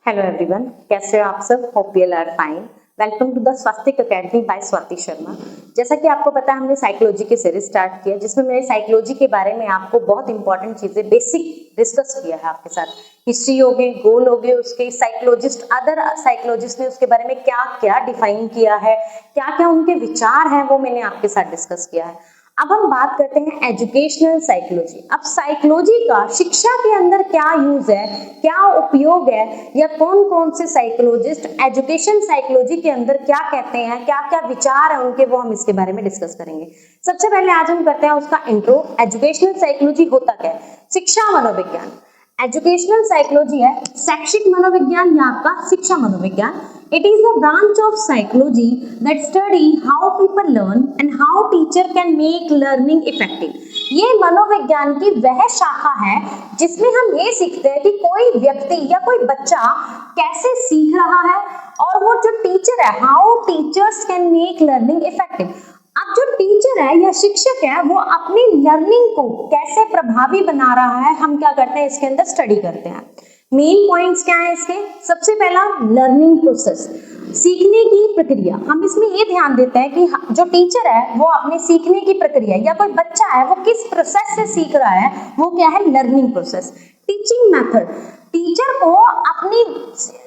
Hello everyone, कैसे हो आप सब? Hope you are fine. Welcome to the Swastik academy by Swati Sharma. जैसा कि आपको पता है, हमने साइकोलॉजी की सीरीज स्टार्ट किया, जिसमें मैंने साइकोलॉजी के बारे में आपको बहुत इंपॉर्टेंट चीजें बेसिक डिस्कस किया है आपके साथ। हिस्ट्री हो गई, गोल हो गए, उसके साइकोलॉजिस्ट, अदर साइकोलॉजिस्ट ने उसके बारे में क्या क्या डिफाइन किया है, क्या क्या उनके विचार हैं, वो मैंने आपके साथ डिस्कस किया है। अब हम बात करते हैं एजुकेशनल साइकोलॉजी। अब साइकोलॉजी का शिक्षा के अंदर क्या यूज है, क्या उपयोग है, या कौन कौन से साइकोलॉजिस्ट एजुकेशन साइकोलॉजी के अंदर क्या कहते हैं, क्या क्या विचार है उनके, वो हम इसके बारे में डिस्कस करेंगे। सबसे पहले आज हम करते हैं उसका इंट्रो। एजुकेशनल साइकोलॉजी होता क्या है? शिक्षा मनोविज्ञान। एजुकेशनल साइकोलॉजी है शैक्षिक मनोविज्ञान या आपका शिक्षा मनोविज्ञान। It is a branch of psychology that study how people learn and how teacher can make learning effective. ये मनोविज्ञान की वह शाखा है जिसमें हम ये सीखते हैं कि कोई व्यक्ति या कोई बच्चा कैसे सीख रहा है, और वो जो टीचर है, how teachers can make learning effective. अब जो टीचर है या शिक्षक है, वो अपनी लर्निंग को कैसे प्रभावी बना रहा है, हम क्या करते हैं इसके अंदर स्टडी करते हैं। मेन पॉइंट्स क्या है इसके? सबसे पहला लर्निंग प्रोसेस, सीखने की प्रक्रिया। हम इसमें ये ध्यान देते हैं कि जो टीचर है वो अपने सीखने की प्रक्रिया, या कोई बच्चा है वो किस प्रोसेस से सीख रहा है, वो क्या है? Learning process. Teaching method, teacher को अपनी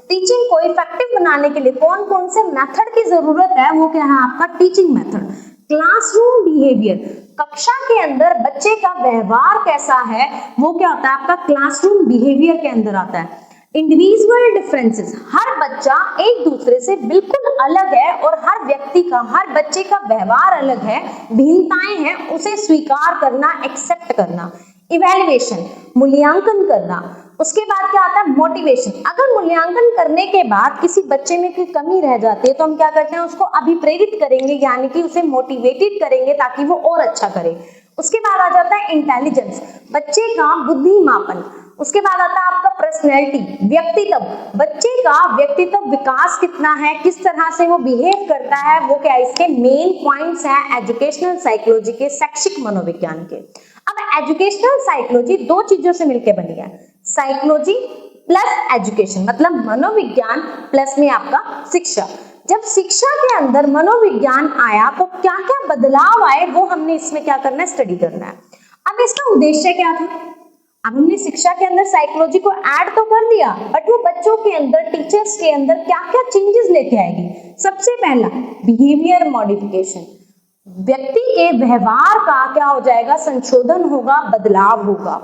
टीचिंग को इफेक्टिव बनाने के लिए कौन कौन से मेथड की जरूरत है, वो क्या है? आपका टीचिंग मेथड। क्लासरूम बिहेवियर, कक्षा के अंदर बच्चे का व्यवहार कैसा है, वो क्या होता है? आपका क्लासरूम बिहेवियर के अंदर आता है। इंडिविजुअल डिफरेंसेस, हर बच्चा एक दूसरे से बिल्कुल अलग है और हर व्यक्ति का, हर बच्चे का व्यवहार अलग है, भिन्नताएं हैं, उसे स्वीकार करना, एक्सेप्ट करना। इवैल्यूएशन, मूल्यांकन करना। उसके बाद क्या आता है? मोटिवेशन, अगर मूल्यांकन करने के बाद किसी बच्चे में कोई कमी रह जाती है तो हम क्या करते हैं? उसको अभिप्रेरित करेंगे, यानी कि उसे मोटिवेटेड करेंगे ताकि वो और अच्छा करे। उसके बाद आ जाता है इंटेलिजेंस, बच्चे का बुद्धि मापन। उसके बाद आता है आपका पर्सनैलिटी, व्यक्तित्व, बच्चे का व्यक्तित्व विकास कितना है, किस तरह से वो बिहेव करता है, वो क्या इसके मेन पॉइंट्स हैं एजुकेशनल साइकोलॉजी के, शैक्षिक मनोविज्ञान के। अब एजुकेशनल साइकोलॉजी दो चीजों से मिलकर बनी है, साइकोलॉजी प्लस एजुकेशन, मतलब मनोविज्ञान प्लस में आपका शिक्षा। जब शिक्षा के अंदर मनोविज्ञान आया तो क्या क्या बदलाव आए, वो हमने इसमें क्या करना है? स्टडी करना है। अब इसका उद्देश्य क्या था? अब हमने शिक्षा के अंदर साइकोलॉजी को ऐड तो कर दिया, बट वो बच्चों के अंदर, टीचर्स के अंदर क्या क्या चेंजेस लेके आएगी? सबसे पहला बिहेवियर मॉडिफिकेशन, व्यक्ति के व्यवहार का क्या हो जाएगा? संशोधन होगा, बदलाव होगा।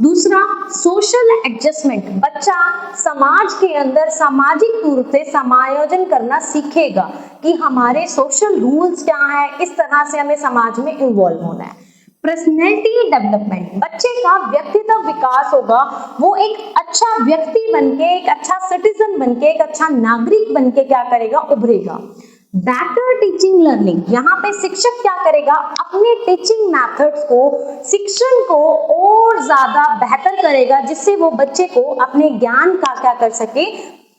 दूसरा सोशल एडजस्टमेंट, बच्चा समाज के अंदर सामाजिक रूप से समायोजन करना सीखेगा कि हमारे सोशल रूल्स क्या है, इस तरह से हमें समाज में इन्वॉल्व होना है। पर्सनैलिटी डेवलपमेंट, बच्चे का व्यक्तित्व विकास होगा, वो एक अच्छा व्यक्ति बनके, एक अच्छा सिटीजन बनके, एक अच्छा नागरिक बनके क्या करेगा? उभरेगा। बेटर टीचिंग लर्निंग, यहाँ पे शिक्षक क्या करेगा? अपने टीचिंग मेथड्स को, शिक्षण को और ज्यादा बेहतर करेगा, जिससे वो बच्चे को अपने ज्ञान का क्या कर सके?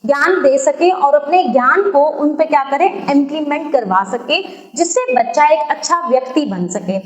ज्ञान दे सके, और अपने ज्ञान को उन पे क्या करे? इम्प्लीमेंट करवा सके, जिससे बच्चा एक अच्छा व्यक्ति बन सके।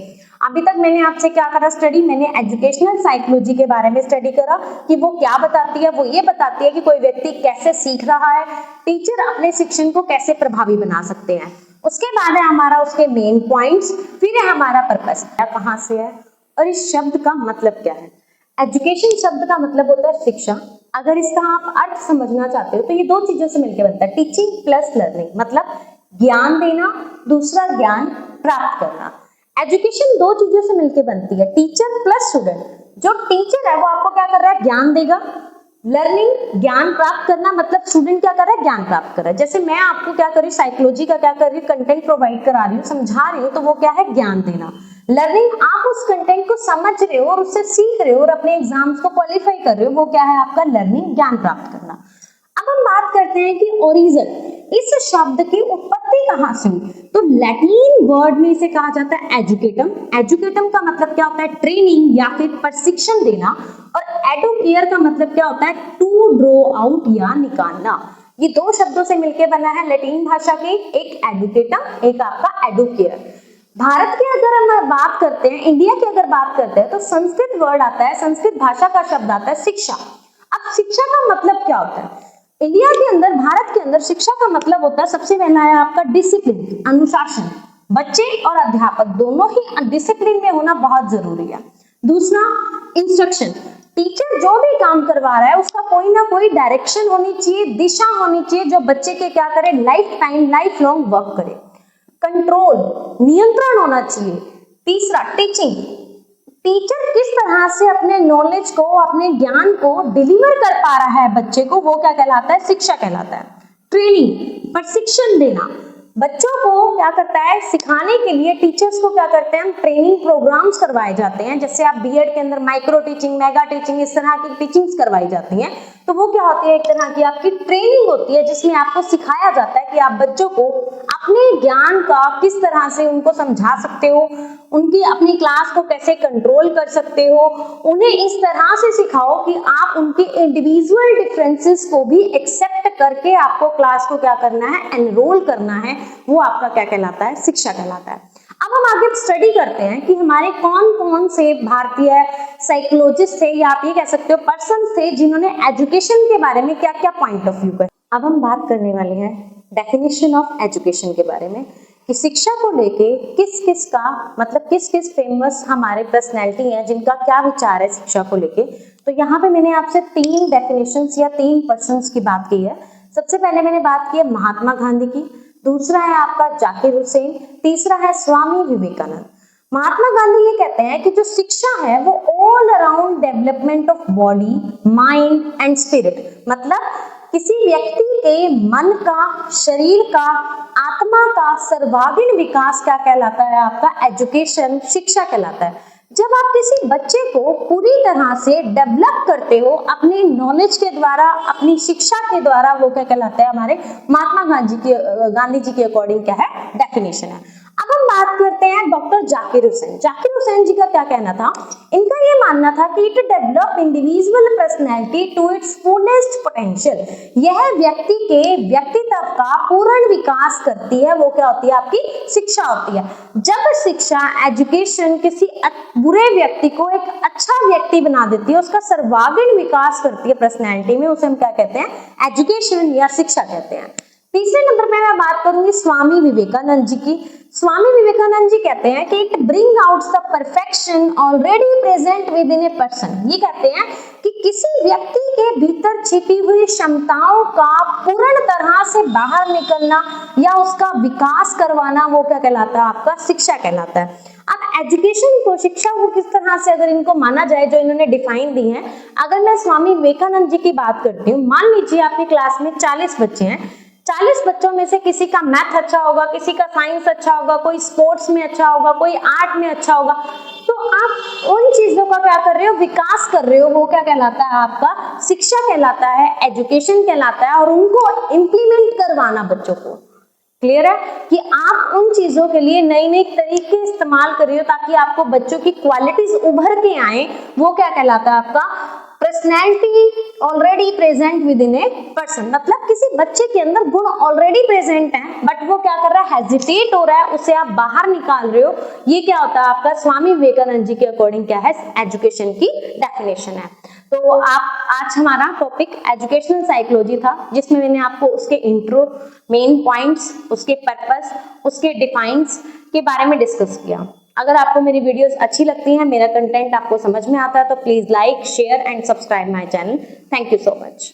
अभी तक मैंने आपसे क्या करा स्टडी? मैंने एजुकेशनल साइकोलॉजी के बारे में स्टडी करा कि वो क्या बताती है। वो ये बताती है कि कोई व्यक्ति कैसे सीख रहा है, टीचर अपने शिक्षण को कैसे प्रभावी बना सकते हैं। उसके बाद है हमारा उसके मेन पॉइंट्स, फिर है हमारा पर्पस, कहाँ से है और इस शब्द का मतलब क्या है। एजुकेशन शब्द का मतलब होता है शिक्षा। अगर इसका आप अर्थ समझना चाहते हो तो ये दो चीजों से मिलकर बनता है, टीचिंग प्लस लर्निंग, मतलब ज्ञान देना, दूसरा ज्ञान प्राप्त करना। एजुकेशन दो चीजों से मिलकर बनती है, टीचर प्लस स्टूडेंट। जो टीचर है वो आपको क्या कर रहा है? ज्ञान देगा। लर्निंग, ज्ञान प्राप्त करना, मतलब स्टूडेंट क्या कर रहा है? ज्ञान प्राप्त कर रहा है। जैसे मैं आपको क्या कर रही हूँ? साइकोलॉजी का क्या कर रही हूँ? कंटेंट प्रोवाइड करा रही हूँ, समझा रही हूँ, तो वो क्या है? ज्ञान देना। लर्निंग, आप उस कंटेंट को समझ रहे हो और उससे सीख रहे हो और अपने एग्जाम्स को क्वालिफाई कर रहे हो, वो क्या है? आपका लर्निंग, ज्ञान प्राप्त करना। अब हम बात करते हैं कि ओरिजिन, इस शब्द की उत्पत्ति कहां से हुई? तो लैटिन वर्ड में इसे कहा जाता है एजुकेटम। एजुकेटम का मतलब क्या होता है? ट्रेनिंग या फिर प्रशिक्षण देना। और एडुकेयर का मतलब क्या होता है? टू ड्रॉ आउट या निकालना। ये दो शब्दों से मिलकर बना है लैटिन भाषा के, एक एडुकेटम, एक आपका एडुकेयर। भारत की अगर हम बात करते हैं, इंडिया की अगर बात करते हैं, तो संस्कृत वर्ड आता है, संस्कृत भाषा का शब्द आता है शिक्षा। अब शिक्षा का मतलब क्या होता है? इंडिया के अंदर, भारत के अंदर शिक्षा का मतलब होता है, सबसे पहला है आपका डिसिप्लिन, अनुशासन। बच्चे और अध्यापक दोनों ही डिसिप्लिन में होना बहुत जरूरी है। दूसरा इंस्ट्रक्शन, टीचर जो भी काम करवा रहा है उसका कोई ना कोई डायरेक्शन होनी चाहिए, दिशा होनी चाहिए, जो बच्चे के क्या करे, life time, life long work करे। कंट्रोल, नियंत्रण होना चाहिए। तीसरा टीचिंग, टीचर किस तरह से अपने नॉलेज को, अपने ज्ञान को डिलीवर कर पा रहा है बच्चे को, वो क्या कहलाता है, शिक्षा कहलाता है। ट्रेनिंग, प्रशिक्षण देना, बच्चों को क्या करता है, सिखाने के लिए टीचर्स को क्या करते हैं, हम ट्रेनिंग प्रोग्राम्स करवाए जाते हैं। जैसे आप बीएड के अंदर माइक्रो टीचिंग, मेगा टीचिंग, इस तरह की टीचिंग्स करवाई जाती हैं, तो वो क्या होती है, एक तरह की आपकी ट्रेनिंग होती है, जिसमें आपको सिखाया जाता है कि आप बच्चों को अपने ज्ञान का किस तरह से उनको समझा सकते हो, उनकी अपनी क्लास को कैसे कंट्रोल कर सकते हो, उन्हें इस तरह से सिखाओ कि आप उनके इंडिविजुअल डिफरेंसेस को भी एक्सेप्ट करके आपको क्लास को क्या करना है, एनरोल करना है। वो आपका क्या कहलाता है, शिक्षा कहलाता है। अब हम आगे स्टडी करते हैं कि हमारे कौन कौन से भारतीय साइकोलॉजिस्ट थे, या आप ये कह सकते हो पर्सन थे, जिन्होंने एजुकेशन के बारे में क्या क्या पॉइंट ऑफ व्यू कर। अब हम बात करने वाले हैं डेफिनेशन ऑफ एजुकेशन के बारे में, कि शिक्षा को लेके किस किस का मतलब किस किस फेमस हमारे पर्सनैलिटी हैं जिनका क्या विचार है शिक्षा को लेके। तो यहाँ पे मैंने आपसे 3 डेफिनेशंस या 3 पर्सन्स की बात की है। सबसे पहले मैंने बात की है महात्मा गांधी की, दूसरा है आपका जाकिर हुसैन, तीसरा है स्वामी विवेकानंद। महात्मा गांधी ये कहते हैं कि जो शिक्षा है वो all around development of body, mind and spirit, मतलब किसी व्यक्ति के मन का, शरीर का, आत्मा का सर्वांगीण विकास क्या कहलाता है, आपका एजुकेशन, शिक्षा कहलाता है। जब आप किसी बच्चे को पूरी तरह से डेवलप करते हो अपनी नॉलेज के द्वारा, अपनी शिक्षा के द्वारा, वो क्या कहलाता है, हमारे महात्मा गांधी जी के अकॉर्डिंग क्या है, डेफिनेशन है। अब हम बात करते हैं डॉक्टर जाकिर हुसैन। जाकिर हुसैन जी का क्या कहना था, इनका ये मानना था कि it develop individual personality to its fullest potential, यह व्यक्ति के व्यक्तित्व का पूर्ण विकास करती है, वो क्या होती है, आपकी शिक्षा होती है। जब शिक्षा, एजुकेशन किसी बुरे व्यक्ति को एक अच्छा व्यक्ति बना देती है, उसका सर्वांगीण विकास करती है पर्सनैलिटी में, उसे हम क्या कहते हैं, एजुकेशन या शिक्षा कहते हैं। तीसरे नंबर पे मैं बात करूंगी स्वामी विवेकानंद जी की। स्वामी विवेकानंद जी कहते हैं कि it bring out the perfection already present with in a person. ये कहते हैं कि किसी व्यक्ति के भीतर छिपी हुई क्षमताओं का पूर्ण तरह से बाहर निकलना या उसका विकास करवाना, वो क्या कहलाता है, आपका शिक्षा कहलाता है। अब एजुकेशन को, शिक्षा को किस तरह से अगर इनको माना जाए, जो इन्होंने डिफाइन दी है, अगर मैं स्वामी विवेकानंद जी की बात करती हूँ, मान लीजिए आपकी क्लास में 40 बच्चे हैं, 40 बच्चों में से किसी का मैथ अच्छा होगा, किसी का साइंस अच्छा होगा, कोई स्पोर्ट्स में अच्छा होगा, कोई आर्ट में अच्छा होगा, तो आप उन चीजों का क्या कर रहे हो, विकास कर रहे हो, वो क्या कहलाता है, आपका शिक्षा कहलाता है, एजुकेशन कहलाता है। और उनको इम्प्लीमेंट करवाना बच्चों को, क्लियर है कि आप उन चीजों के लिए नई नई तरीके इस्तेमाल कर रहे हो ताकि आपको बच्चों की क्वालिटीज उभर के आए, वो क्या कहलाता है, आपका personality already present with in a person. मतलब किसी बच्चे के अंदर गुण ऑलरेडी प्रेजेंट है, बट वो क्या कर रहा है, हेजिटेट हो रहा है, उसे आप बाहर निकाल रहे हो। ये क्या होता है, आपका स्वामी विवेकानंद जी के अकॉर्डिंग क्या है, एजुकेशन की डेफिनेशन है। तो आप, आज हमारा टॉपिक एजुकेशनल साइकोलॉजी था, जिसमें मैंने आपको उसके इंट्रो, मेन पॉइंट्स, उसके पर्पस, उसके डिफाइंस के बारे में डिस्कस किया। अगर आपको मेरी वीडियोस अच्छी लगती हैं, मेरा कंटेंट आपको समझ में आता है, तो please like, share and subscribe my channel. Thank you so much.